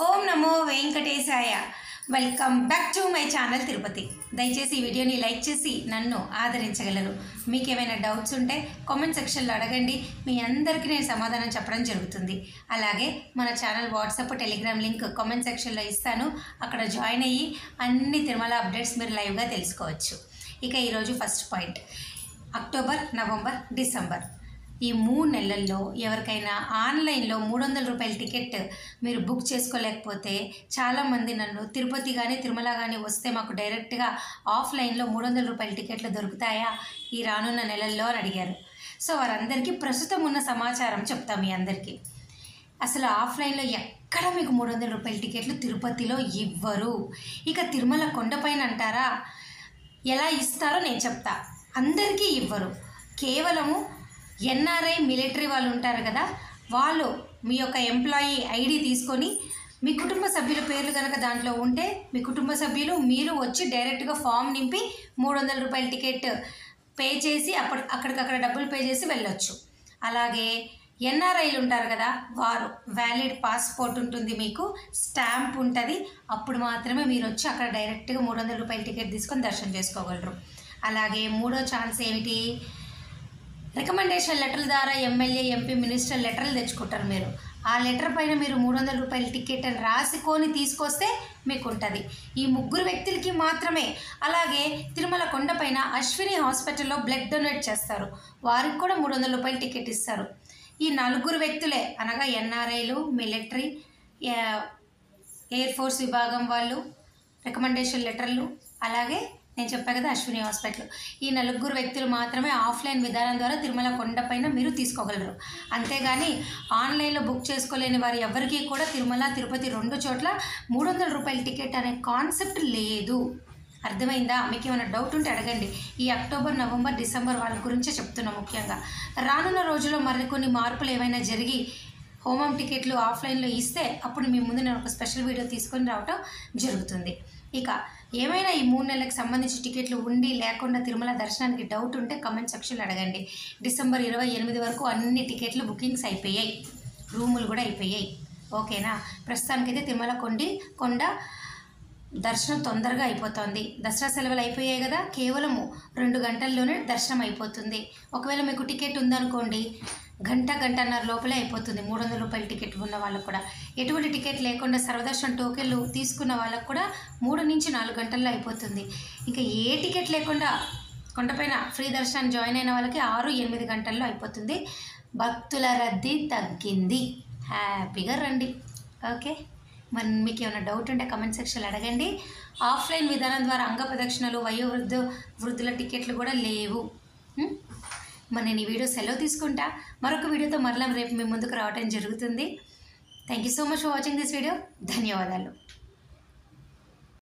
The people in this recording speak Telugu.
Om Namo Venkatesaya. Welcome back to my channel Tirupati. దయచేసి ఈ వీడియోని లైక్ చేసి నన్ను ఆదరించగలరు. మీకు ఏమైనా డౌట్స్ ఉంటే కామెంట్ సెక్షన్లో అడగండి. మీ అందరికీ నేను సమాధానం చెప్పడం జరుగుతుంది. అలాగే మన channel WhatsApp Telegram link comment సెక్షన్లో ఇస్తాను. అక్కడ జాయిన్ అయ్యి అన్ని తిరుమల అప్డేట్స్ మీరు లైవ్గా తెలుసుకోవచ్చు. ఇక ఈరోజు first point, October, November, December ఈ 3 నెలల్లో ఎవరికైనా ఆన్లైన్లో 300 రూపాయల టికెట్ మీరు బుక్ చేసుకోలేకపోతే చాలామంది నన్ను తిరుపతి కానీ తిరుమల కానీ వస్తే మాకు డైరెక్ట్గా ఆఫ్లైన్లో 300 రూపాయల టికెట్లు దొరుకుతాయా ఈ రానున్న నెలల్లో అని అడిగారు. సో వారందరికీ ప్రస్తుతం ఉన్న సమాచారం చెప్తాం మీ అందరికీ. అసలు ఆఫ్లైన్లో ఎక్కడ మీకు 300 రూపాయల టికెట్లు తిరుపతిలో ఇవ్వరు. ఇక తిరుమల కొండపైన అంటారా, ఎలా ఇస్తారో నేను చెప్తా. అందరికీ ఇవ్వరు. కేవలము ఎన్ఆర్ఐ మిలిటరీ వాళ్ళు ఉంటారు కదా, వాళ్ళు మీ యొక్క ఎంప్లాయీ ఐడి తీసుకొని మీ కుటుంబ సభ్యుల పేర్లు కనుక దాంట్లో ఉంటే మీ కుటుంబ సభ్యులు మీరు వచ్చి డైరెక్ట్గా ఫామ్ నింపి 300 రూపాయల టికెట్ పే చేసి అక్కడికక్కడ డబ్బులు పే చేసి వెళ్ళొచ్చు. అలాగే ఎన్ఆర్ఐలు ఉంటారు కదా, వారు వ్యాలిడ్ పాస్పోర్ట్ ఉంటుంది, మీకు స్టాంప్ ఉంటుంది, అప్పుడు మాత్రమే మీరు వచ్చి అక్కడ డైరెక్ట్గా 300 రూపాయల టికెట్ తీసుకొని దర్శనం చేసుకోగలరు. అలాగే మూడో ఛాన్స్ ఏమిటి, రికమెండేషన్ లెటర్ల ద్వారా ఎమ్మెల్యే, ఎంపీ, మినిస్టర్ లెటర్లు తెచ్చుకుంటారు. మీరు ఆ లెటర్ పైన మీరు 300 రూపాయల టికెట్ అని రాసుకొని తీసుకొస్తే మీకు ఉంటుంది. ఈ 3 వ్యక్తులకి మాత్రమే. అలాగే తిరుమల కొండపైన అశ్విని హాస్పిటల్లో బ్లడ్ డొనేట్ చేస్తారు, వారికి కూడా 300 రూపాయల టికెట్ ఇస్తారు. ఈ 4 వ్యక్తులే, అనగా ఎన్ఆర్ఐలు, మిలిటరీ, ఎయిర్ ఫోర్స్ విభాగం వాళ్ళు, రికమెండేషన్ లెటర్లు, అలాగే నేను చెప్పాను కదా అశ్విని హాస్పిటల్, ఈ 4 వ్యక్తులు మాత్రమే ఆఫ్లైన్ విధానం ద్వారా తిరుమల కొండపైన మీరు తీసుకోగలరు. అంతేగాని ఆన్లైన్లో బుక్ చేసుకోలేని వారు ఎవరికీ కూడా తిరుమల, తిరుపతి 2 చోట్ల 300 రూపాయల టికెట్ అనే కాన్సెప్ట్ లేదు. అర్థమైందా? మీకు ఏమైనా డౌట్ ఉంటే అడగండి. ఈ అక్టోబర్, నవంబర్, డిసెంబర్ వాళ్ళ గురించే చెప్తున్నాం. ముఖ్యంగా రానున్న రోజుల్లో మరికొన్ని మార్పులు ఏమైనా జరిగి హోమం టికెట్లు ఆఫ్లైన్లో ఇస్తే అప్పుడు మీ ముందు నేను ఒక స్పెషల్ వీడియో తీసుకొని రావటం జరుగుతుంది. ఇక ఏమైనా ఈ 3 నెలలకు సంబంధించి టికెట్లు ఉండి లేకుండా తిరుమల దర్శనానికి డౌట్ ఉంటే కమెంట్ సెక్షన్లో అడగండి. డిసెంబర్ 28 వరకు అన్ని టికెట్లు బుకింగ్స్ అయిపోయాయి, రూములు కూడా అయిపోయాయి. ఓకేనా? ప్రస్తుతానికైతే తిరుమల కొండ దర్శనం తొందరగా అయిపోతుంది. దసరా సెలవులు అయిపోయాయి కదా, కేవలము 2 గంటల్లోనే దర్శనం అయిపోతుంది. ఒకవేళ మీకు టికెట్ ఉందనుకోండి, గంటన్నర లోపలే అయిపోతుంది. 300 రూపాయల టికెట్ ఉన్న వాళ్ళకు కూడా, ఎటువంటి టికెట్ లేకుండా సర్వదర్శనం టోకెన్లు తీసుకున్న వాళ్ళకు కూడా 3 నుంచి 4 గంటల్లో అయిపోతుంది. ఇంకా ఏ టికెట్ లేకుండా కొండపైన ఫ్రీ దర్శనం జాయిన్ అయిన వాళ్ళకి 6-8 గంటల్లో అయిపోతుంది. భక్తుల రద్దీ తగ్గింది, హ్యాపీగా రండి. ఓకే, మరి మీకు ఏమైనా డౌట్ ఉంటే కమెంట్ సెక్షన్లో అడగండి. ఆఫ్లైన్ విధానం ద్వారా అంగ ప్రదక్షిణలు, వృద్ధుల టికెట్లు కూడా లేవు. మరి నేను ఈ వీడియో సెలవు తీసుకుంటా. మరొక వీడియోతో మరలా రేపు మీ ముందుకు రావడం జరుగుతుంది. Thank you so much for watching this video. ధన్యవాదాలు.